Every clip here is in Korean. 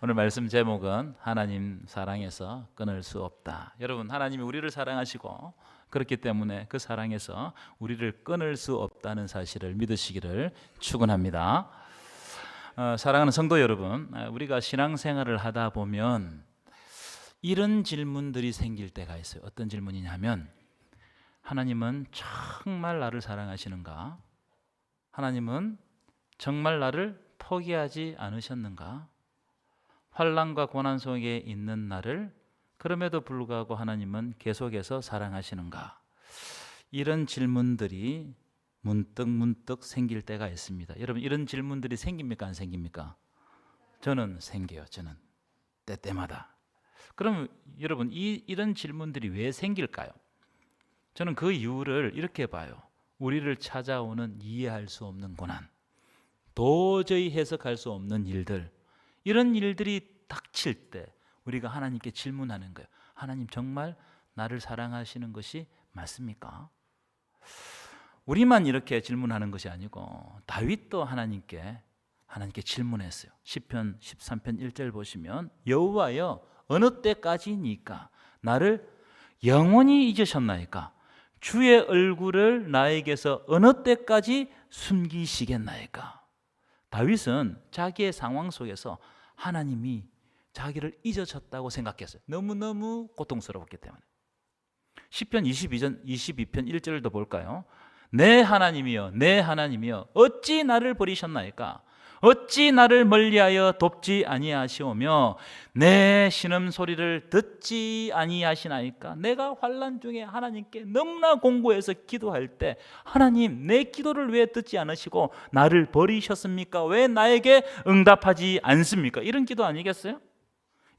오늘 말씀 제목은 하나님 사랑에서 끊을 수 없다. 여러분, 하나님이 우리를 사랑하시고 그렇기 때문에 그 사랑에서 우리를 끊을 수 없다는 사실을 믿으시기를 축원합니다. 사랑하는 성도 여러분, 우리가 신앙생활을 하다 보면 이런 질문들이 생길 때가 있어요. 어떤 질문이냐면, 하나님은 정말 나를 사랑하시는가? 하나님은 정말 나를 포기하지 않으셨는가? 환난과 고난 속에 있는 나를 그럼에도 불구하고 하나님은 계속해서 사랑하시는가? 이런 질문들이 문득 생길 때가 있습니다. 여러분, 이런 질문들이 생깁니까? 안 생깁니까? 저는 생겨요. 저는 때때마다. 그럼 여러분, 이런 질문들이 왜 생길까요? 저는 그 이유를 이렇게 봐요. 우리를 찾아오는 이해할 수 없는 고난, 도저히 해석할 수 없는 일들, 이런 일들이 닥칠 때 우리가 하나님께 질문하는 거예요. 하나님, 정말 나를 사랑하시는 것이 맞습니까? 우리만 이렇게 질문하는 것이 아니고 다윗도 하나님께 질문했어요. 시편 13편 1절 보시면, 여호와여, 어느 때까지니까 나를 영원히 잊으셨나이까? 주의 얼굴을 나에게서 어느 때까지 숨기시겠나이까? 다윗은 자기의 상황 속에서 하나님이 자기를 잊으셨다고 생각했어요. 너무너무 고통스러웠기 때문에. 시편 22편 1절도 볼까요? 내 하나님이여, 내 하나님이여, 어찌 나를 버리셨나이까? 어찌 나를 멀리하여 돕지 아니하시오며 내 신음 소리를 듣지 아니하시나이까? 내가 환난 중에 하나님께 너무나 공고해서 기도할 때, 하나님, 내 기도를 왜 듣지 않으시고 나를 버리셨습니까? 왜 나에게 응답하지 않습니까? 이런 기도 아니겠어요?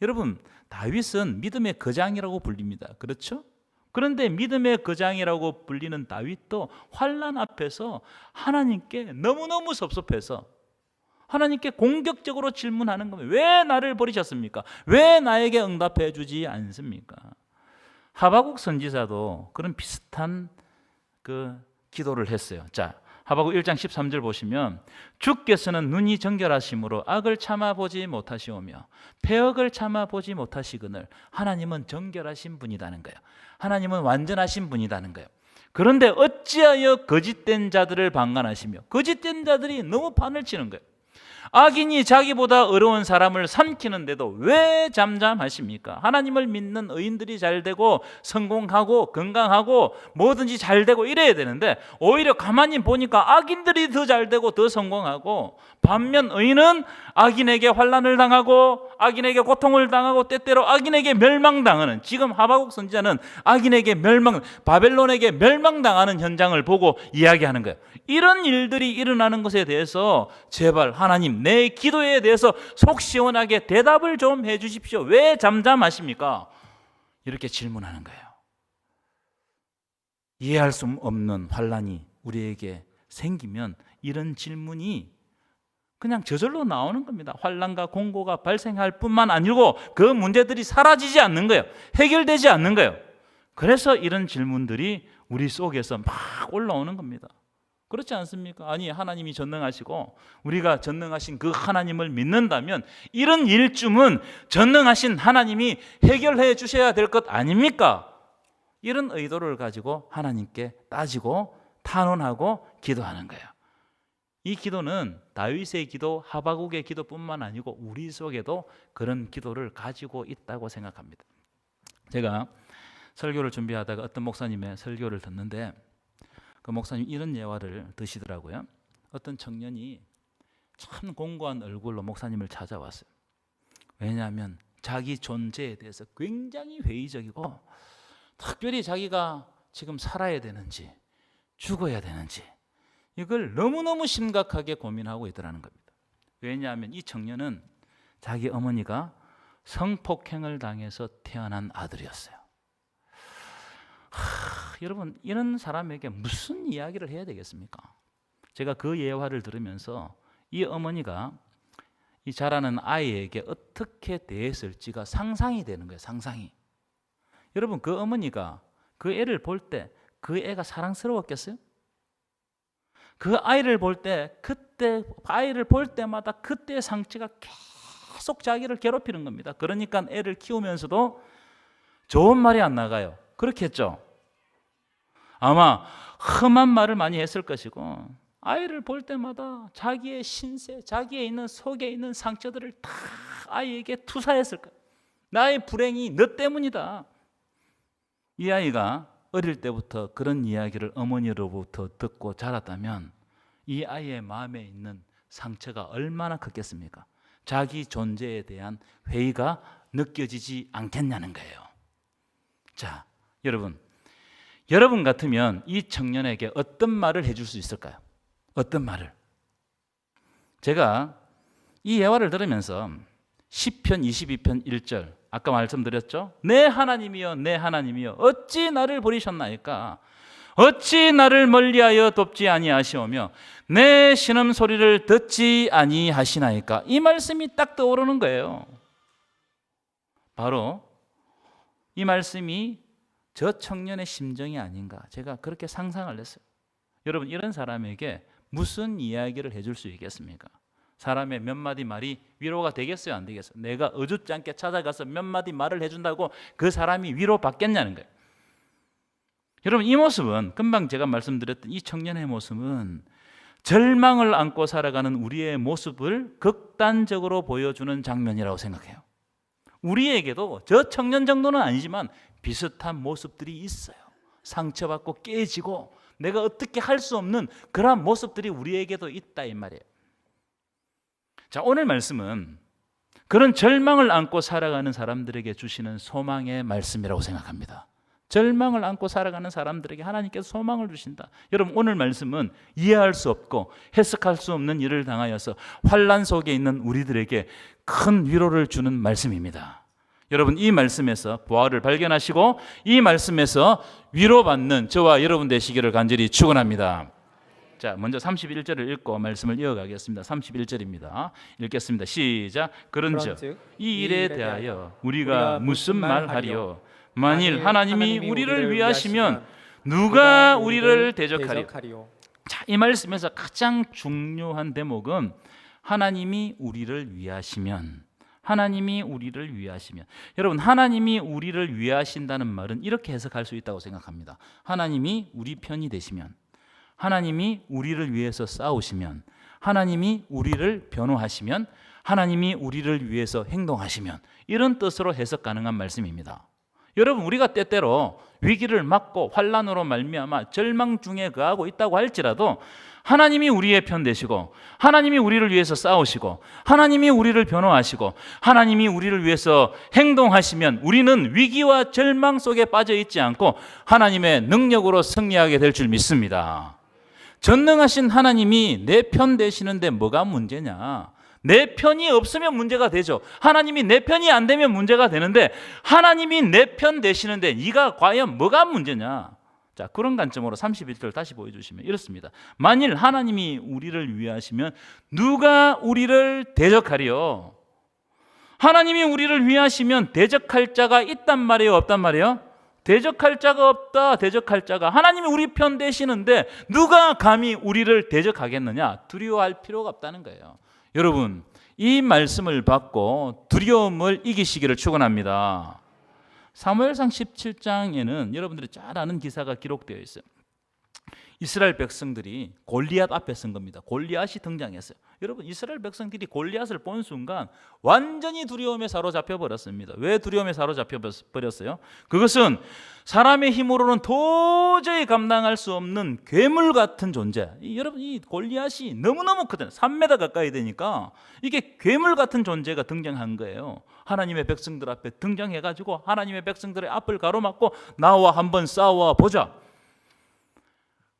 여러분, 다윗은 믿음의 거장이라고 불립니다. 그렇죠? 그런데 믿음의 거장이라고 불리는 다윗도 환난 앞에서 하나님께 너무너무 섭섭해서 하나님께 공격적으로 질문하는 겁니다. 왜 나를 버리셨습니까? 왜 나에게 응답해 주지 않습니까? 하박국 선지자도 그런 비슷한 그 기도를 했어요. 자, 하박국 1장 13절 보시면, 주께서는 눈이 정결하심으로 악을 참아보지 못하시오며 패역을 참아보지 못하시거늘 하나님은 정결하신 분이라는 거예요. 하나님은 완전하신 분이라는 거예요. 그런데 어찌하여 거짓된 자들을 방관하시며, 거짓된 자들이 너무 판을 치는 거예요. 악인이 자기보다 어려운 사람을 삼키는데도 왜 잠잠하십니까? 하나님을 믿는 의인들이 잘 되고 성공하고 건강하고 뭐든지 잘 되고 이래야 되는데, 오히려 가만히 보니까 악인들이 더 잘 되고 더 성공하고, 반면 의인은 악인에게 환난을 당하고 악인에게 고통을 당하고 때때로 악인에게 멸망당하는, 지금 하박국 선지자는 악인에게 바벨론에게 멸망당하는 현장을 보고 이야기하는 거예요. 이런 일들이 일어나는 것에 대해서 제발 하나님, 내 기도에 대해서 속 시원하게 대답을 좀 해 주십시오. 왜 잠잠하십니까? 이렇게 질문하는 거예요. 이해할 수 없는 환난이 우리에게 생기면 이런 질문이 그냥 저절로 나오는 겁니다. 환난과 공고가 발생할 뿐만 아니고 그 문제들이 사라지지 않는 거예요. 해결되지 않는 거예요. 그래서 이런 질문들이 우리 속에서 막 올라오는 겁니다. 그렇지 않습니까? 아니, 하나님이 전능하시고 우리가 전능하신 그 하나님을 믿는다면 이런 일쯤은 전능하신 하나님이 해결해 주셔야 될 것 아닙니까? 이런 의도를 가지고 하나님께 따지고 탄원하고 기도하는 거예요. 이 기도는 다윗의 기도, 하박국의 기도뿐만 아니고 우리 속에도 그런 기도를 가지고 있다고 생각합니다. 제가 설교를 준비하다가 어떤 목사님의 설교를 듣는데, 그 목사님 이런 예화를 드시더라고요. 어떤 청년이 참 공고한 얼굴로 목사님을 찾아왔어요. 왜냐하면 자기 존재에 대해서 굉장히 회의적이고, 특별히 자기가 지금 살아야 되는지 죽어야 되는지 이걸 너무너무 심각하게 고민하고 있더라는 겁니다. 왜냐하면 이 청년은 자기 어머니가 성폭행을 당해서 태어난 아들이었어요. 여러분, 이런 사람에게 무슨 이야기를 해야 되겠습니까? 제가 그 예화를 들으면서 이 어머니가 이 자라는 아이에게 어떻게 대했을지가 상상이 되는 거예요. 상상이. 여러분, 그 어머니가 그 애를 볼 때 그 애가 사랑스러웠겠어요? 그 아이를 볼 때, 그때 아이를 볼 때마다 그때의 상처가 계속 자기를 괴롭히는 겁니다. 그러니까 애를 키우면서도 좋은 말이 안 나가요. 그렇겠죠? 아마 험한 말을 많이 했을 것이고 아이를 볼 때마다 자기의 신세, 자기의 있는 속에 있는 상처들을 다 아이에게 투사했을 거예요. 나의 불행이 너 때문이다. 이 아이가 어릴 때부터 그런 이야기를 어머니로부터 듣고 자랐다면 이 아이의 마음에 있는 상처가 얼마나 컸겠습니까? 자기 존재에 대한 회의가 느껴지지 않겠냐는 거예요. 자, 여러분 같으면 이 청년에게 어떤 말을 해줄 수 있을까요? 어떤 말을? 제가 이 예화를 들으면서 시편 22편 1절 아까 말씀드렸죠? 내 하나님이여 내 하나님이여 어찌 나를 버리셨나이까? 어찌 나를 멀리하여 돕지 아니하시오며 내 신음소리를 듣지 아니하시나이까? 이 말씀이 딱 떠오르는 거예요. 바로 이 말씀이 저 청년의 심정이 아닌가 제가 그렇게 상상을 했어요. 여러분 이런 사람에게 무슨 이야기를 해줄 수 있겠습니까? 사람의 몇 마디 말이 위로가 되겠어요? 안 되겠어요? 내가 어줍지 않게 찾아가서 몇 마디 말을 해준다고 그 사람이 위로받겠냐는 거예요. 여러분 이 모습은 금방 제가 말씀드렸던 이 청년의 모습은 절망을 안고 살아가는 우리의 모습을 극단적으로 보여주는 장면이라고 생각해요. 우리에게도 저 청년 정도는 아니지만 비슷한 모습들이 있어요. 상처받고 깨지고 내가 어떻게 할 수 없는 그러한 모습들이 우리에게도 있다 이 말이에요. 자, 오늘 말씀은 그런 절망을 안고 살아가는 사람들에게 주시는 소망의 말씀이라고 생각합니다. 절망을 안고 살아가는 사람들에게 하나님께서 소망을 주신다. 여러분 오늘 말씀은 이해할 수 없고 해석할 수 없는 일을 당하여서 환난 속에 있는 우리들에게 큰 위로를 주는 말씀입니다. 여러분 이 말씀에서 부활을 발견하시고 이 말씀에서 위로받는 저와 여러분 되시기를 간절히 축원합니다. 자, 먼저 31절을 읽고 말씀을 이어가겠습니다. 31절입니다. 읽겠습니다. 시작. 그런즉 이 일에 대하여 우리가 무슨 말하리요? 만일 하나님이 우리를 위하시면 누가 우리를 대적하리요? 자, 이 말씀에서 가장 중요한 대목은 하나님이 우리를 위하시면, 하나님이 우리를 위하시면. 여러분 하나님이 우리를 위하신다는 말은 이렇게 해석할 수 있다고 생각합니다. 하나님이 우리 편이 되시면, 하나님이 우리를 위해서 싸우시면, 하나님이 우리를 변호하시면, 하나님이 우리를 위해서 행동하시면, 이런 뜻으로 해석 가능한 말씀입니다. 여러분 우리가 때때로 위기를 맞고 환난으로 말미암아 절망 중에 거하고 있다고 할지라도 하나님이 우리의 편 되시고 하나님이 우리를 위해서 싸우시고 하나님이 우리를 변호하시고 하나님이 우리를 위해서 행동하시면 우리는 위기와 절망 속에 빠져 있지 않고 하나님의 능력으로 승리하게 될 줄 믿습니다. 전능하신 하나님이 내 편 되시는데 뭐가 문제냐? 내 편이 없으면 문제가 되죠. 하나님이 내 편이 안 되면 문제가 되는데 하나님이 내 편 되시는데 네가 과연 뭐가 문제냐? 자, 그런 관점으로 31절 다시 보여주시면 이렇습니다. 만일 하나님이 우리를 위하시면 누가 우리를 대적하리요? 하나님이 우리를 위하시면 대적할 자가 있단 말이에요? 없단 말이에요? 대적할 자가 없다. 대적할 자가. 하나님이 우리 편 되시는데 누가 감히 우리를 대적하겠느냐? 두려워할 필요가 없다는 거예요. 여러분 이 말씀을 받고 두려움을 이기시기를 축원합니다. 사무엘상 17장에는 여러분들이 잘 아는 기사가 기록되어 있어요. 이스라엘 백성들이 골리앗 앞에 선 겁니다. 골리앗이 등장했어요. 여러분 이스라엘 백성들이 골리앗을 본 순간 완전히 두려움에 사로잡혀 버렸습니다. 왜 두려움에 사로잡혀 버렸어요? 그것은 사람의 힘으로는 도저히 감당할 수 없는 괴물 같은 존재. 여러분 이 골리앗이 너무너무 크잖아요. 3m 가까이 되니까 이게 괴물 같은 존재가 등장한 거예요. 하나님의 백성들 앞에 등장해가지고 하나님의 백성들의 앞을 가로막고 나와 한번 싸워 보자.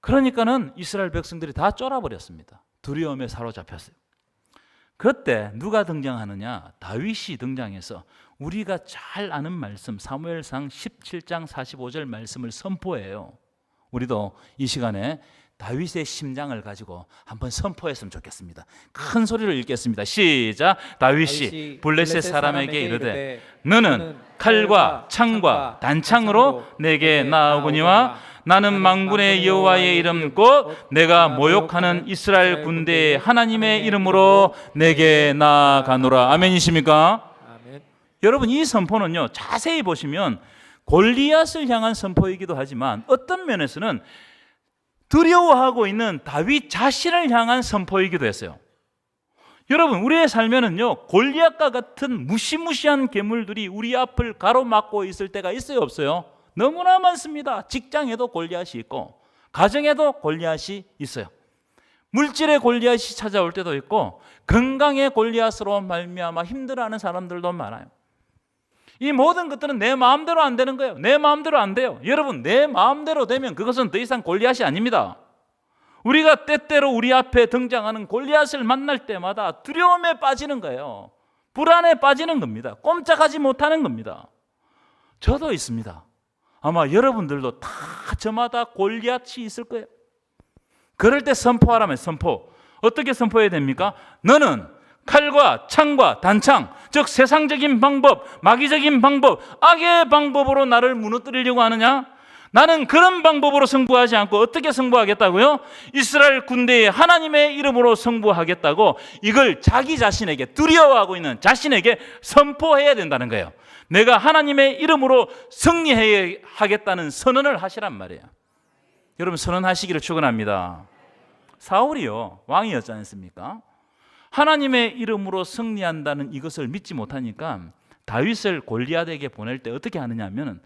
그러니까는 이스라엘 백성들이 다 쫄아버렸습니다. 두려움에 사로잡혔어요. 그때 누가 등장하느냐? 다윗이 등장해서 우리가 잘 아는 말씀 사무엘상 17장 45절 말씀을 선포해요. 우리도 이 시간에 다윗의 심장을 가지고 한번 선포했으면 좋겠습니다. 큰 소리로 읽겠습니다. 시작. 다윗이 블레셋 사람에게 이르되 너는 칼과 창과 단창으로 내게 나오거니와 나는 만군의 여호와의 이름 곧 내가 모욕하는 이스라엘 군대의 하나님의 이름으로 내게 나아가노라. 아멘이십니까? 아멘. 여러분, 이 선포는요, 자세히 보시면 골리앗을 향한 선포이기도 하지만 어떤 면에서는 두려워하고 있는 다윗 자신을 향한 선포이기도 했어요. 여러분, 우리의 삶에는요, 골리앗과 같은 무시무시한 괴물들이 우리 앞을 가로막고 있을 때가 있어요, 없어요? 너무나 많습니다. 직장에도 골리앗이 있고 가정에도 골리앗이 있어요. 물질의 골리앗이 찾아올 때도 있고 건강의 골리앗으로 말미암아 힘들어하는 사람들도 많아요. 이 모든 것들은 내 마음대로 안 되는 거예요. 내 마음대로 안 돼요. 여러분, 내 마음대로 되면 그것은 더 이상 골리앗이 아닙니다. 우리가 때때로 우리 앞에 등장하는 골리앗을 만날 때마다 두려움에 빠지는 거예요. 불안에 빠지는 겁니다. 꼼짝하지 못하는 겁니다. 저도 있습니다. 아마 여러분들도 다 저마다 골리앗이 있을 거예요. 그럴 때 선포하라면 선포. 어떻게 선포해야 됩니까? 너는 칼과 창과 단창, 즉 세상적인 방법, 마귀적인 방법, 악의 방법으로 나를 무너뜨리려고 하느냐? 나는 그런 방법으로 승부하지 않고 어떻게 승부하겠다고요? 이스라엘 군대의 하나님의 이름으로 승부하겠다고 이걸 자기 자신에게, 두려워하고 있는 자신에게 선포해야 된다는 거예요. 내가 하나님의 이름으로 승리해야 하겠다는 선언을 하시란 말이에요. 여러분, 선언하시기를 축원합니다. 사울이요, 왕이었지 않습니까? 하나님의 이름으로 승리한다는 이것을 믿지 못하니까 다윗을 골리앗에게 보낼 때 어떻게 하느냐 하면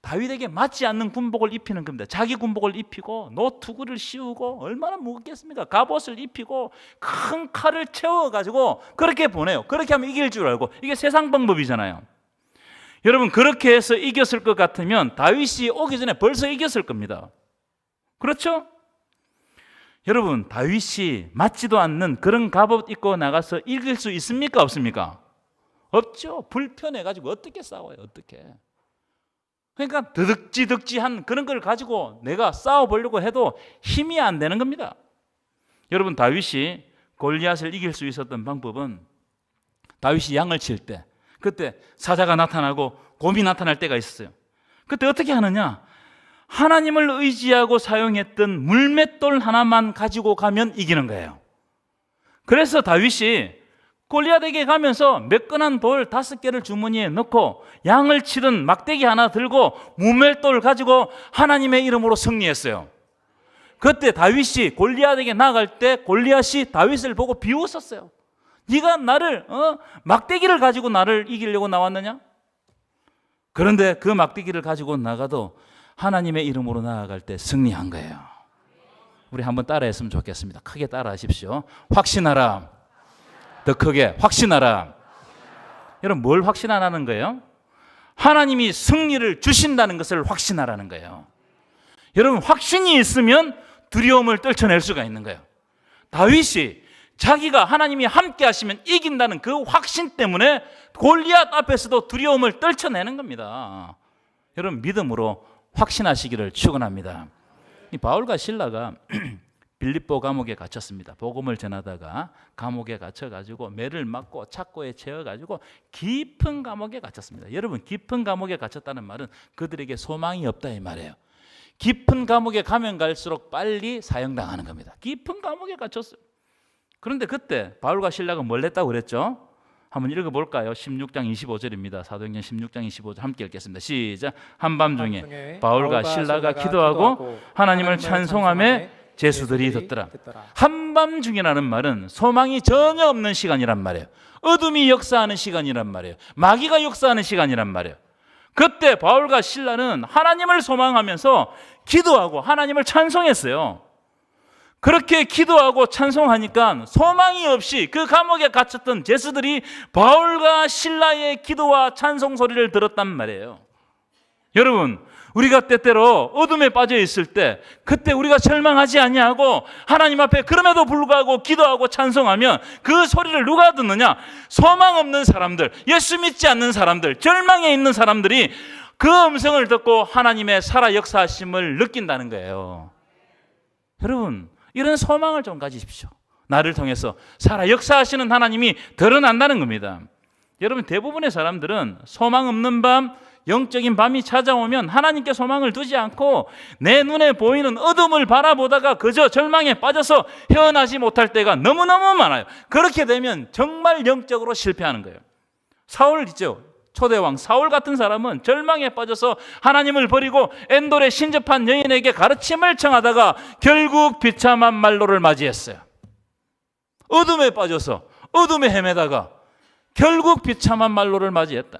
다윗에게 맞지 않는 군복을 입히는 겁니다. 자기 군복을 입히고 노투구를 씌우고, 얼마나 무겁겠습니까? 갑옷을 입히고 큰 칼을 채워가지고 그렇게 보내요. 그렇게 하면 이길 줄 알고. 이게 세상 방법이잖아요. 여러분, 그렇게 해서 이겼을 것 같으면 다윗이 오기 전에 벌써 이겼을 겁니다. 그렇죠? 여러분, 다윗이 맞지도 않는 그런 갑옷 입고 나가서 이길 수 있습니까? 없습니까? 없죠. 불편해가지고 어떻게 싸워요? 어떻게? 그러니까 드득지득지한 그런 걸 가지고 내가 싸워보려고 해도 힘이 안 되는 겁니다. 여러분, 다윗이 골리앗을 이길 수 있었던 방법은 다윗이 양을 칠 때, 그때 사자가 나타나고 곰이 나타날 때가 있었어요. 그때 어떻게 하느냐? 하나님을 의지하고 사용했던 물맷돌 하나만 가지고 가면 이기는 거예요. 그래서 다윗이 골리앗에게 가면서 매끈한 돌 5개를 주머니에 넣고 양을 치던 막대기 하나 들고 물맷돌 가지고 하나님의 이름으로 승리했어요. 그때 다윗이 골리앗에게 나갈 때 골리앗이 다윗을 보고 비웃었어요. 네가 나를 막대기를 가지고 나를 이기려고 나왔느냐? 그런데 그 막대기를 가지고 나가도 하나님의 이름으로 나아갈 때 승리한 거예요. 우리 한번 따라했으면 좋겠습니다. 크게 따라하십시오. 확신하라. 더 크게 확신하라. 여러분, 뭘 확신하라는 거예요? 하나님이 승리를 주신다는 것을 확신하라는 거예요. 여러분, 확신이 있으면 두려움을 떨쳐낼 수가 있는 거예요. 다윗이 자기가 하나님이 함께 하시면 이긴다는 그 확신 때문에 골리앗 앞에서도 두려움을 떨쳐내는 겁니다. 여러분, 믿음으로 확신하시기를 축원합니다. 이 바울과 실라가 빌립보 감옥에 갇혔습니다. 복음을 전하다가 감옥에 갇혀가지고 매를 맞고 착고에 채워가지고 깊은 감옥에 갇혔습니다. 여러분, 깊은 감옥에 갇혔다는 말은 그들에게 소망이 없다 이 말이에요. 깊은 감옥에 가면 갈수록 빨리 사형당하는 겁니다. 깊은 감옥에 갇혔어요. 그런데 그때 바울과 실라가 뭘 했다고 그랬죠? 한번 읽어볼까요? 16장 25절입니다. 사도행전 16장 25절 함께 읽겠습니다. 시작. 한밤중에 바울과 실라가 기도하고 하나님을 찬송하며 제수들이 듣더라. 한밤중이라는 말은 소망이 전혀 없는 시간이란 말이에요. 어둠이 역사하는 시간이란 말이에요. 마귀가 역사하는 시간이란 말이에요. 그때 바울과 실라는 하나님을 소망하면서 기도하고 하나님을 찬송했어요. 그렇게 기도하고 찬송하니까 소망이 없이 그 감옥에 갇혔던 제수들이 바울과 실라의 기도와 찬송 소리를 들었단 말이에요. 여러분, 우리가 때때로 어둠에 빠져 있을 때 그때 우리가 절망하지 아니하고 하나님 앞에 그럼에도 불구하고 기도하고 찬송하면 그 소리를 누가 듣느냐? 소망 없는 사람들, 예수 믿지 않는 사람들, 절망에 있는 사람들이 그 음성을 듣고 하나님의 살아 역사하심을 느낀다는 거예요. 여러분, 이런 소망을 좀 가지십시오. 나를 통해서 살아 역사하시는 하나님이 드러난다는 겁니다. 여러분, 대부분의 사람들은 소망 없는 밤, 영적인 밤이 찾아오면 하나님께 소망을 두지 않고 내 눈에 보이는 어둠을 바라보다가 그저 절망에 빠져서 헤어나지 못할 때가 너무너무 많아요. 그렇게 되면 정말 영적으로 실패하는 거예요. 사울 있죠? 초대왕 사울 같은 사람은 절망에 빠져서 하나님을 버리고 엔돌의 신접한 여인에게 가르침을 청하다가 결국 비참한 말로를 맞이했어요. 어둠에 빠져서 어둠에 헤매다가 결국 비참한 말로를 맞이했다.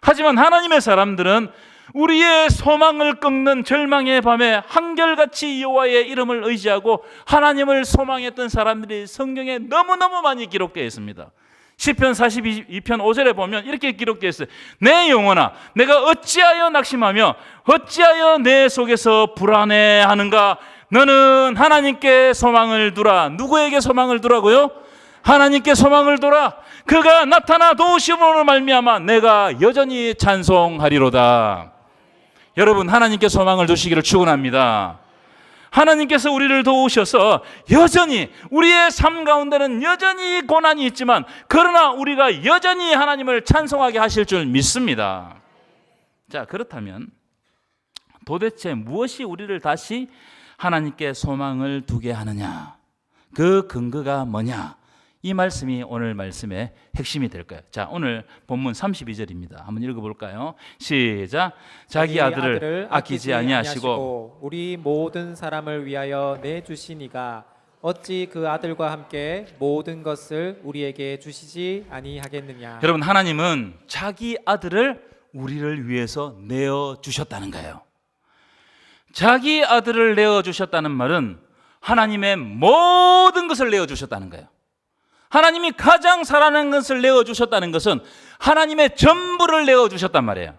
하지만 하나님의 사람들은 우리의 소망을 꺾는 절망의 밤에 한결같이 여호와의 이름을 의지하고 하나님을 소망했던 사람들이 성경에 너무너무 많이 기록되어 있습니다. 시편 42편 5절에 보면 이렇게 기록되어 있어요. 내 영혼아, 내가 어찌하여 낙심하며 어찌하여 내 속에서 불안해하는가? 너는 하나님께 소망을 두라. 누구에게 소망을 두라고요? 하나님께 소망을 두라. 그가 나타나 도우심으로 말미암아 내가 여전히 찬송하리로다. 여러분, 하나님께 소망을 두시기를 축원합니다. 하나님께서 우리를 도우셔서 여전히 우리의 삶 가운데는 여전히 고난이 있지만 그러나 우리가 여전히 하나님을 찬송하게 하실 줄 믿습니다. 자, 그렇다면 도대체 무엇이 우리를 다시 하나님께 소망을 두게 하느냐? 그 근거가 뭐냐? 이 말씀이 오늘 말씀의 핵심이 될 거예요. 자, 오늘 본문 32절입니다. 한번 읽어볼까요? 시작. 자기 아들을 아끼지 아니하시고 우리 모든 사람을 위하여 내주시니가 어찌 그 아들과 함께 모든 것을 우리에게 주시지 아니하겠느냐. 여러분, 하나님은 자기 아들을 우리를 위해서 내어주셨다는 거예요. 자기 아들을 내어주셨다는 말은 하나님의 모든 것을 내어주셨다는 거예요. 하나님이 가장 사랑하는 것을 내어주셨다는 것은 하나님의 전부를 내어주셨단 말이에요.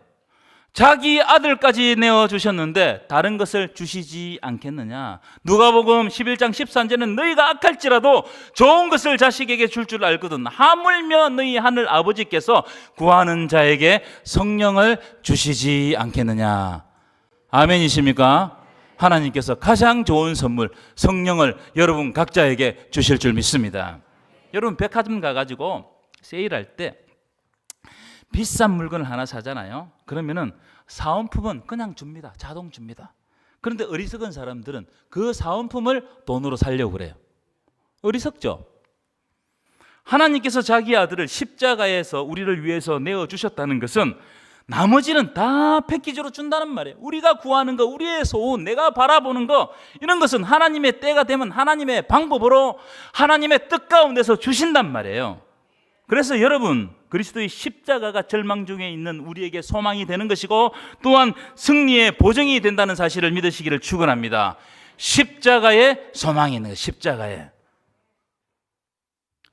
자기 아들까지 내어주셨는데 다른 것을 주시지 않겠느냐. 누가복음 11장 13절은 너희가 악할지라도 좋은 것을 자식에게 줄 줄 알거든 하물며 너희 하늘 아버지께서 구하는 자에게 성령을 주시지 않겠느냐. 아멘이십니까? 하나님께서 가장 좋은 선물 성령을 여러분 각자에게 주실 줄 믿습니다. 여러분, 백화점 가가지고 세일할 때 비싼 물건을 하나 사잖아요. 그러면은 사은품은 그냥 줍니다. 자동 줍니다. 그런데 어리석은 사람들은 그 사은품을 돈으로 살려고 그래요. 어리석죠? 하나님께서 자기 아들을 십자가에서 우리를 위해서 내어주셨다는 것은 나머지는 다 패키지로 준다는 말이에요. 우리가 구하는 거, 우리의 소원, 내가 바라보는 거, 이런 것은 하나님의 때가 되면 하나님의 방법으로 하나님의 뜻 가운데서 주신단 말이에요. 그래서 여러분, 그리스도의 십자가가 절망 중에 있는 우리에게 소망이 되는 것이고 또한 승리의 보증이 된다는 사실을 믿으시기를 축원합니다. 십자가에 소망이 있는 거예요. 십자가에.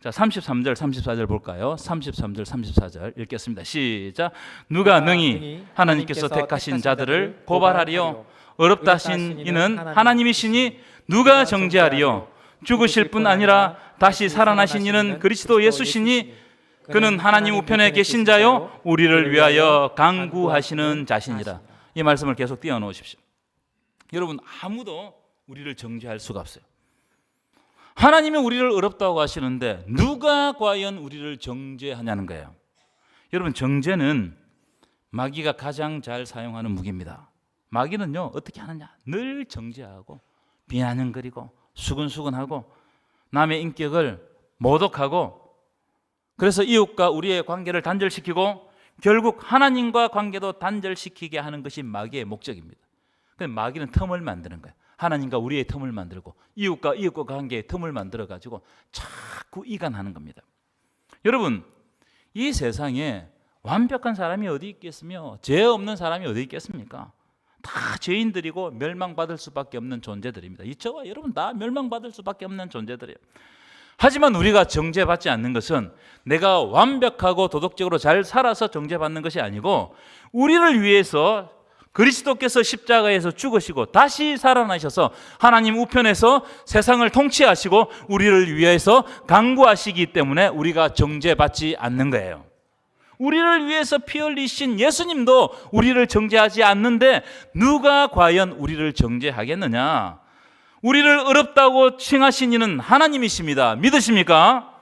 자, 33절, 34절 볼까요? 33절, 34절 읽겠습니다. 시작. 누가 능히 하나님께서 택하신 자들을 고발하리요? 어렵다 하신 이는 하나님이시니 누가 정죄하리요? 죽으실 뿐 아니라 다시 살아나신 이는 그리스도 예수시니 그는 하나님 우편에 계신 자요 우리를 위하여 간구하시는 자신이라. 이 말씀을 계속 띄워놓으십시오. 여러분, 아무도 우리를 정죄할 수가 없어요. 하나님이 우리를 어렵다고 하시는데 누가 과연 우리를 정죄하냐는 거예요. 여러분, 정죄는 마귀가 가장 잘 사용하는 무기입니다. 마귀는요, 어떻게 하느냐? 늘 정죄하고 비아냥거리고 수근수근하고 남의 인격을 모독하고 그래서 이웃과 우리의 관계를 단절시키고 결국 하나님과 관계도 단절시키게 하는 것이 마귀의 목적입니다. 그래서 마귀는 틈을 만드는 거예요. 하나님과 우리의 틈을 만들고 이웃과 관계의 틈을 만들어 가지고 자꾸 이간하는 겁니다. 여러분, 이 세상에 완벽한 사람이 어디 있겠으며 죄 없는 사람이 어디 있겠습니까? 다 죄인들이고 멸망받을 수밖에 없는 존재들입니다. 이 저와 여러분 다 멸망받을 수밖에 없는 존재들이에요. 하지만 우리가 정죄받지 않는 것은 내가 완벽하고 도덕적으로 잘 살아서 정죄받는 것이 아니고 우리를 위해서 그리스도께서 십자가에서 죽으시고 다시 살아나셔서 하나님 우편에서 세상을 통치하시고 우리를 위해서 간구하시기 때문에 우리가 정죄받지 않는 거예요. 우리를 위해서 피 흘리신 예수님도 우리를 정죄하지 않는데 누가 과연 우리를 정죄하겠느냐? 우리를 어렵다고 칭하신 이는 하나님이십니다. 믿으십니까?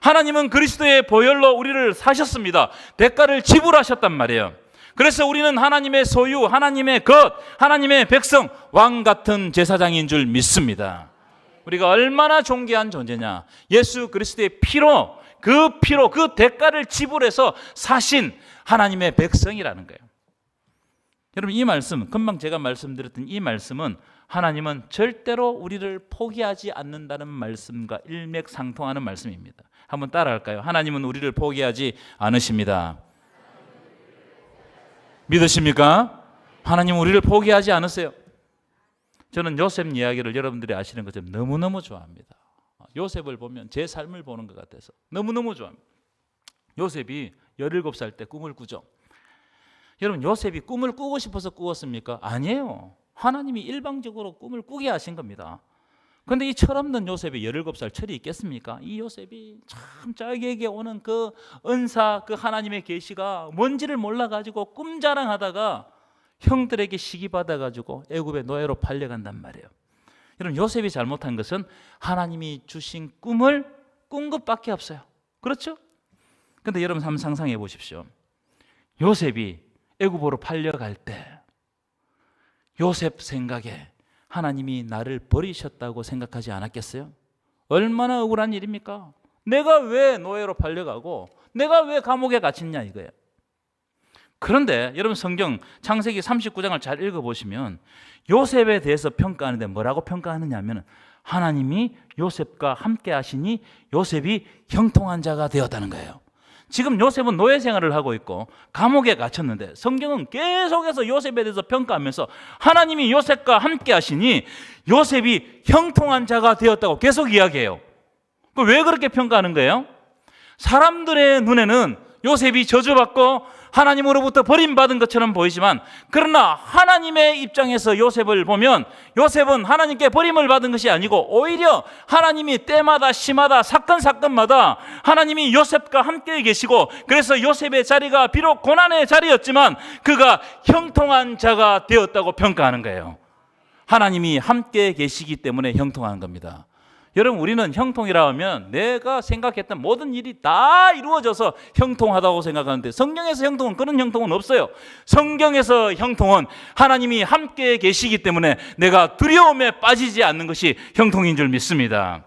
하나님은 그리스도의 보혈로 우리를 사셨습니다. 대가를 지불하셨단 말이에요. 그래서 우리는 하나님의 소유, 하나님의 것, 하나님의 백성, 왕 같은 제사장인 줄 믿습니다. 우리가 얼마나 존귀한 존재냐. 예수 그리스도의 피로, 그 대가를 지불해서 사신 하나님의 백성이라는 거예요. 여러분, 이 말씀, 금방 제가 말씀드렸던 이 말씀은 하나님은 절대로 우리를 포기하지 않는다는 말씀과 일맥상통하는 말씀입니다. 한번 따라할까요? 하나님은 우리를 포기하지 않으십니다. 믿으십니까? 하나님은 우리를 포기하지 않으세요. 저는 요셉 이야기를 여러분들이 아시는 것처럼 너무너무 좋아합니다. 요셉을 보면 제 삶을 보는 것 같아서 너무너무 좋아합니다. 요셉이 17살 때 꿈을 꾸죠. 여러분, 요셉이 꿈을 꾸고 싶어서 꾸었습니까? 아니에요. 하나님이 일방적으로 꿈을 꾸게 하신 겁니다. 그런데 이 철없는 요셉이 17살 철이 있겠습니까? 이 요셉이 참 자기에게 오는 그 은사, 그 하나님의 계시가 뭔지를 몰라가지고 꿈자랑하다가 형들에게 시기받아가지고 애굽의 노예로 팔려간단 말이에요. 여러분, 요셉이 잘못한 것은 하나님이 주신 꿈을 꾼 것밖에 없어요. 그렇죠? 그런데 여러분 한번 상상해 보십시오. 요셉이 애굽으로 팔려갈 때 요셉 생각에 하나님이 나를 버리셨다고 생각하지 않았겠어요? 얼마나 억울한 일입니까? 내가 왜 노예로 팔려가고 내가 왜 감옥에 갇혔냐 이거예요. 그런데 여러분, 성경 창세기 39장을 잘 읽어보시면 요셉에 대해서 평가하는데 뭐라고 평가하느냐 하면 하나님이 요셉과 함께 하시니 요셉이 형통한 자가 되었다는 거예요. 지금 요셉은 노예 생활을 하고 있고 감옥에 갇혔는데 성경은 계속해서 요셉에 대해서 평가하면서 하나님이 요셉과 함께 하시니 요셉이 형통한 자가 되었다고 계속 이야기해요. 왜 그렇게 평가하는 거예요? 사람들의 눈에는 요셉이 저주받고 하나님으로부터 버림받은 것처럼 보이지만, 그러나 하나님의 입장에서 요셉을 보면 요셉은 하나님께 버림을 받은 것이 아니고 오히려 하나님이 때마다 시마다 사건마다 하나님이 요셉과 함께 계시고, 그래서 요셉의 자리가 비록 고난의 자리였지만 그가 형통한 자가 되었다고 평가하는 거예요. 하나님이 함께 계시기 때문에 형통한 겁니다. 여러분, 우리는 형통이라 하면 내가 생각했던 모든 일이 다 이루어져서 형통하다고 생각하는데 성경에서 형통은 그런 형통은 없어요. 성경에서 형통은 하나님이 함께 계시기 때문에 내가 두려움에 빠지지 않는 것이 형통인 줄 믿습니다.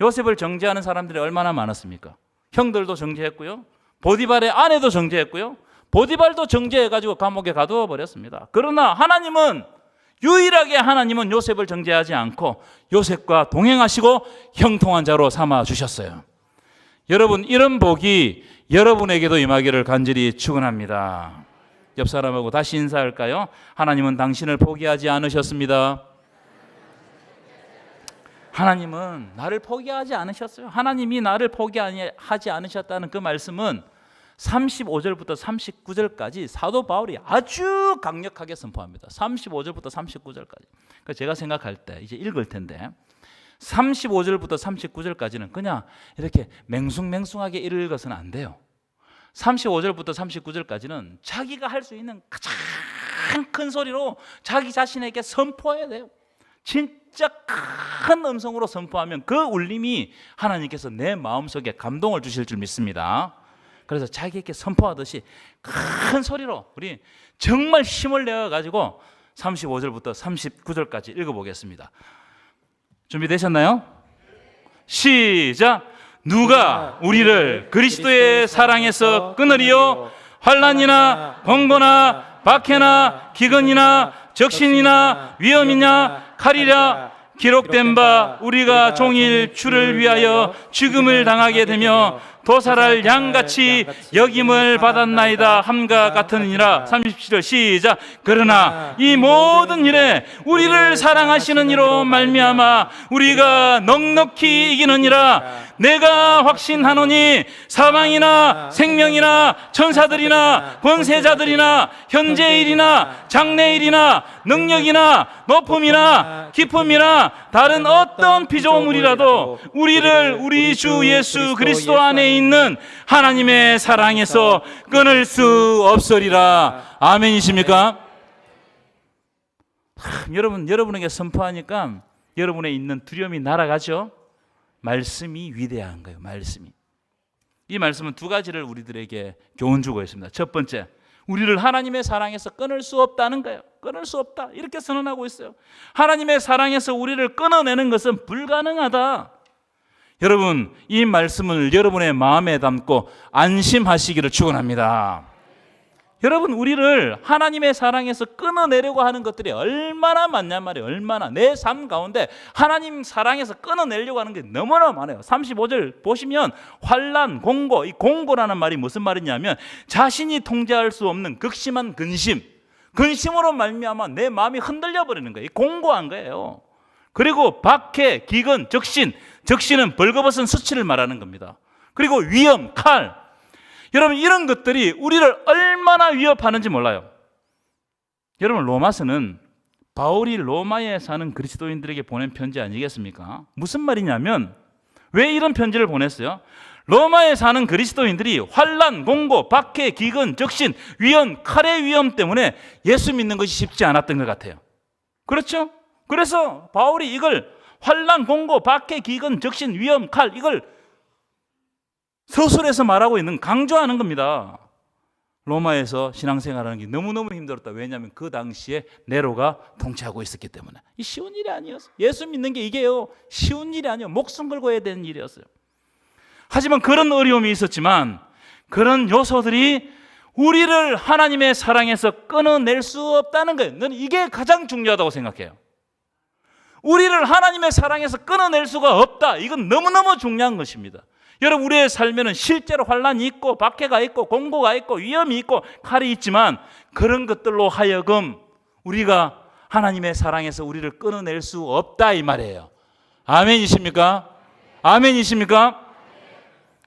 요셉을 정죄하는 사람들이 얼마나 많았습니까? 형들도 정죄했고요, 보디발의 아내도 정죄했고요, 보디발도 정죄해가지고 감옥에 가두어 버렸습니다. 그러나 유일하게 하나님은 요셉을 정죄하지 않고 요셉과 동행하시고 형통한 자로 삼아 주셨어요. 여러분, 이런 복이 여러분에게도 임하기를 간절히 축원합니다. 옆 사람하고 다시 인사할까요? 하나님은 당신을 포기하지 않으셨습니다. 하나님은 나를 포기하지 않으셨어요. 하나님이 나를 포기하지 않으셨다는 그 말씀은 35절부터 39절까지 사도 바울이 아주 강력하게 선포합니다. 35절부터 39절까지. 그러니까 제가 생각할 때 이제 읽을 텐데 35절부터 39절까지는 그냥 이렇게 맹숭맹숭하게 읽어서는 안 돼요. 35절부터 39절까지는 자기가 할 수 있는 가장 큰 소리로 자기 자신에게 선포해야 돼요. 진짜 큰 음성으로 선포하면 그 울림이 하나님께서 내 마음속에 감동을 주실 줄 믿습니다. 그래서 자기에게 선포하듯이 큰 소리로 우리 정말 힘을 내어가지고 35절부터 39절까지 읽어보겠습니다. 준비되셨나요? 시작! 누가 우리를 그리스도의 사랑에서 끊으리요? 환난이나 공고나 박해나 기근이나 적신이나 위험이냐 칼이랴. 기록된 바 우리가 종일 주를 위하여 죽음을 당하게 되며 도살할 양같이 여김을 받았나이다 함과 같으니라. 37절 시작. 그러나 이 모든 일에 우리를 사랑하시는 이로 말미암아 우리가 넉넉히 이기느니라. 내가 확신하노니 사망이나 생명이나 천사들이나 권세자들이나 현재일이나 장래일이나 능력이나 높음이나 깊음이나 다른 어떤 피조물이라도 우리를 우리 주 예수 그리스도 안에 있는 하나님의 사랑에서 끊을 수 없으리라. 아멘이십니까? 여러분에게 선포하니까 여러분에 있는 두려움이 날아가죠. 말씀이 위대한 거예요. 말씀이. 이 말씀은 두 가지를 우리들에게 교훈 주고 있습니다. 첫 번째, 우리를 하나님의 사랑에서 끊을 수 없다는 거예요. 끊을 수 없다, 이렇게 선언하고 있어요. 하나님의 사랑에서 우리를 끊어내는 것은 불가능하다. 여러분, 이 말씀을 여러분의 마음에 담고 안심하시기를 축원합니다. 여러분, 우리를 하나님의 사랑에서 끊어내려고 하는 것들이 얼마나 많냐 말이에요. 얼마나 내 삶 가운데 하나님 사랑에서 끊어내려고 하는 게 너무나 많아요. 35절 보시면 환난, 공고, 이 공고라는 말이 무슨 말이냐면 자신이 통제할 수 없는 극심한 근심으로 말미암아 내 마음이 흔들려 버리는 거예요. 공고한 거예요. 그리고 박해, 기근, 적신은 벌거벗은 수치를 말하는 겁니다. 그리고 위험, 칼. 여러분, 이런 것들이 우리를 얼마나 위협하는지 몰라요. 여러분, 로마서는 바울이 로마에 사는 그리스도인들에게 보낸 편지 아니겠습니까? 무슨 말이냐면 왜 이런 편지를 보냈어요? 로마에 사는 그리스도인들이 환난, 공고, 박해, 기근, 적신, 위험, 칼의 위험 때문에 예수 믿는 것이 쉽지 않았던 것 같아요. 그렇죠? 그래서 바울이 이걸 환난, 공고, 박해, 기근, 적신, 위험, 칼, 이걸 서술에서 말하고 있는, 강조하는 겁니다. 로마에서 신앙생활하는 게 너무너무 힘들었다. 왜냐하면 그 당시에 네로가 통치하고 있었기 때문에. 이 쉬운 일이 아니었어요. 예수 믿는 게 이게요, 쉬운 일이 아니에요. 목숨 걸고 해야 되는 일이었어요. 하지만 그런 어려움이 있었지만 그런 요소들이 우리를 하나님의 사랑에서 끊어낼 수 없다는 거예요. 저는 이게 가장 중요하다고 생각해요. 우리를 하나님의 사랑에서 끊어낼 수가 없다. 이건 너무너무 중요한 것입니다. 여러분, 우리의 삶에는 실제로 환난이 있고 박해가 있고 공고가 있고 위험이 있고 칼이 있지만 그런 것들로 하여금 우리가 하나님의 사랑에서 우리를 끊어낼 수 없다, 이 말이에요. 아멘이십니까? 아멘이십니까?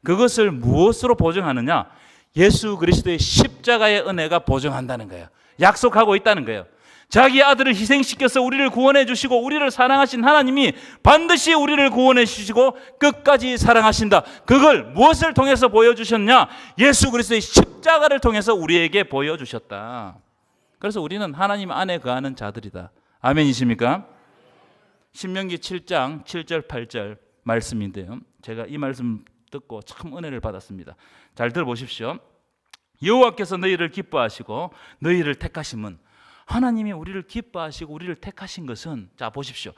그것을 무엇으로 보증하느냐? 예수 그리스도의 십자가의 은혜가 보증한다는 거예요. 약속하고 있다는 거예요. 자기 아들을 희생시켜서 우리를 구원해 주시고 우리를 사랑하신 하나님이 반드시 우리를 구원해 주시고 끝까지 사랑하신다. 그걸 무엇을 통해서 보여주셨냐? 예수 그리스도의 십자가를 통해서 우리에게 보여주셨다. 그래서 우리는 하나님 안에 거하는 자들이다. 아멘이십니까? 신명기 7장 7절 8절 말씀인데요, 제가 이 말씀 듣고 참 은혜를 받았습니다. 잘 들어보십시오. 여호와께서 너희를 기뻐하시고 너희를 택하심은, 하나님이 우리를 기뻐하시고 우리를 택하신 것은, 자 보십시오,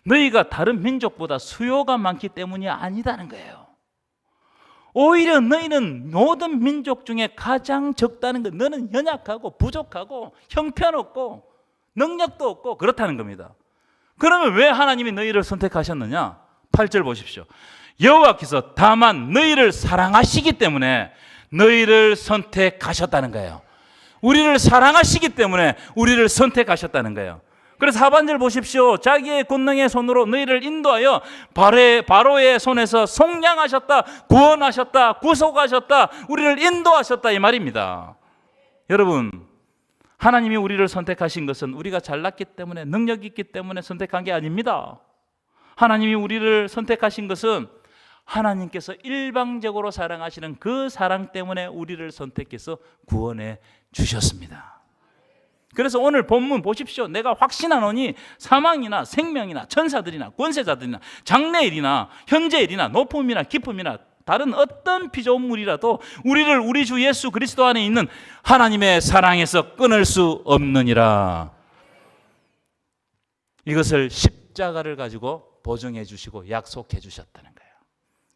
너희가 다른 민족보다 수요가 많기 때문이 아니다는 거예요. 오히려 너희는 모든 민족 중에 가장 적다는 것. 너는 연약하고 부족하고 형편없고 능력도 없고 그렇다는 겁니다. 그러면 왜 하나님이 너희를 선택하셨느냐? 8절 보십시오. 여호와께서 다만 너희를 사랑하시기 때문에 너희를 선택하셨다는 거예요. 우리를 사랑하시기 때문에 우리를 선택하셨다는 거예요. 그래서 하반절 보십시오. 자기의 권능의 손으로 너희를 인도하여 바로의 손에서 속량하셨다, 구원하셨다, 구속하셨다, 우리를 인도하셨다, 이 말입니다. 여러분, 하나님이 우리를 선택하신 것은 우리가 잘났기 때문에, 능력이 있기 때문에 선택한 게 아닙니다. 하나님이 우리를 선택하신 것은 하나님께서 일방적으로 사랑하시는 그 사랑 때문에 우리를 선택해서 구원해 주셨습니다. 그래서 오늘 본문 보십시오. 내가 확신하노니 사망이나 생명이나 천사들이나 권세자들이나 장래일이나 현재일이나 높음이나 깊음이나 다른 어떤 피조물이라도 우리를 우리 주 예수 그리스도 안에 있는 하나님의 사랑에서 끊을 수 없느니라. 이것을 십자가를 가지고 보증해 주시고 약속해 주셨다는 거예요.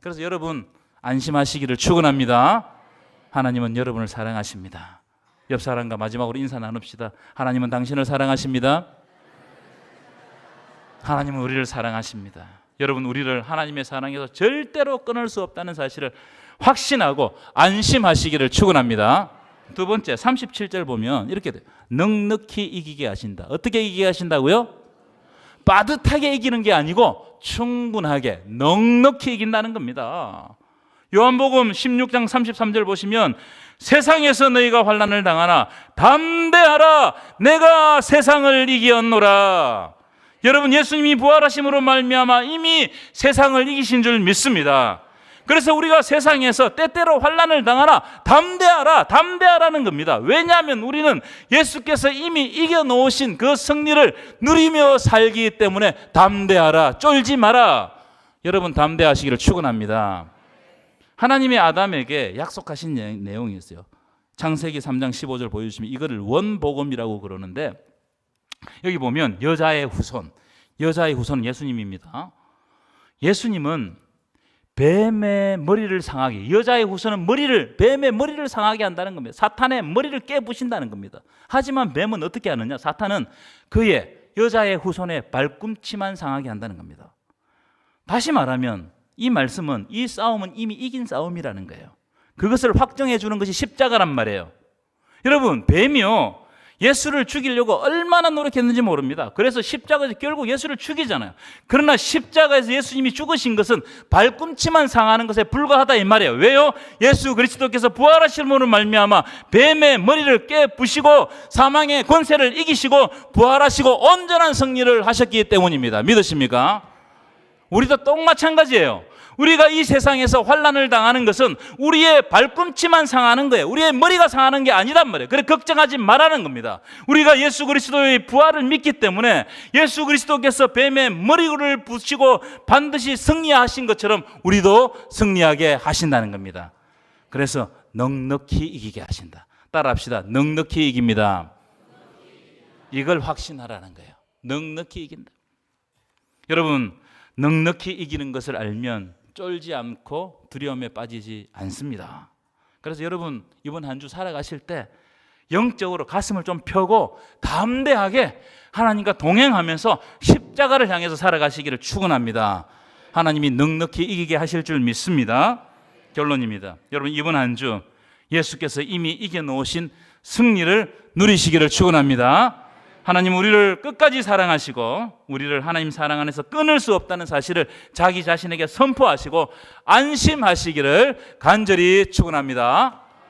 그래서 여러분 안심하시기를 축원합니다. 하나님은 여러분을 사랑하십니다. 옆 사람과 마지막으로 인사 나눕시다. 하나님은 당신을 사랑하십니다. 하나님은 우리를 사랑하십니다. 여러분, 우리를 하나님의 사랑에서 절대로 끊을 수 없다는 사실을 확신하고 안심하시기를 축원합니다. 두 번째 37절 보면 이렇게 돼요. 넉넉히 이기게 하신다. 어떻게 이기게 하신다고요? 빠듯하게 이기는 게 아니고 충분하게 넉넉히 이긴다는 겁니다. 요한복음 16장 33절 보시면 세상에서 너희가 환난을 당하나 담대하라, 내가 세상을 이기었노라. 여러분, 예수님이 부활하심으로 말미암아 이미 세상을 이기신 줄 믿습니다. 그래서 우리가 세상에서 때때로 환난을 당하나 담대하라, 담대하라는 겁니다. 왜냐하면 우리는 예수께서 이미 이겨놓으신 그 승리를 누리며 살기 때문에 담대하라, 쫄지 마라. 여러분 담대하시기를 축원합니다. 하나님이 아담에게 약속하신 내용이 있어요. 창세기 3장 15절 보여주시면 이거를 원복음이라고 그러는데, 여기 보면 여자의 후손은 예수님입니다. 예수님은 뱀의 머리를 상하게, 여자의 후손은 뱀의 머리를 상하게 한다는 겁니다. 사탄의 머리를 깨부신다는 겁니다. 하지만 뱀은 어떻게 하느냐? 사탄은 그의 여자의 후손의 발꿈치만 상하게 한다는 겁니다. 다시 말하면 이 말씀은, 이 싸움은 이미 이긴 싸움이라는 거예요. 그것을 확정해 주는 것이 십자가란 말이에요. 여러분, 뱀이요, 예수를 죽이려고 얼마나 노력했는지 모릅니다. 그래서 십자가에서 결국 예수를 죽이잖아요. 그러나 십자가에서 예수님이 죽으신 것은 발꿈치만 상하는 것에 불과하다 이 말이에요. 왜요? 예수 그리스도께서 부활하심으로 말미암아 뱀의 머리를 깨부시고 사망의 권세를 이기시고 부활하시고 온전한 승리를 하셨기 때문입니다. 믿으십니까? 우리도 똑 마찬가지예요. 우리가 이 세상에서 환난을 당하는 것은 우리의 발꿈치만 상하는 거예요. 우리의 머리가 상하는 게 아니란 말이에요. 그래 걱정하지 말라는 겁니다. 우리가 예수 그리스도의 부활을 믿기 때문에 예수 그리스도께서 뱀의 머리를 부시고 반드시 승리하신 것처럼 우리도 승리하게 하신다는 겁니다. 그래서 넉넉히 이기게 하신다. 따라합시다. 넉넉히 이깁니다. 이걸 확신하라는 거예요. 넉넉히 이긴다. 여러분, 넉넉히 이기는 것을 알면 쫄지 않고 두려움에 빠지지 않습니다. 그래서 여러분, 이번 한 주 살아가실 때 영적으로 가슴을 좀 펴고 담대하게 하나님과 동행하면서 십자가를 향해서 살아가시기를 축원합니다. 하나님이 넉넉히 이기게 하실 줄 믿습니다. 결론입니다. 여러분, 이번 한 주 예수께서 이미 이겨놓으신 승리를 누리시기를 축원합니다. 하나님 우리를 끝까지 사랑하시고 우리를 하나님 사랑 안에서 끊을 수 없다는 사실을 자기 자신에게 선포하시고 안심하시기를 간절히 축원합니다.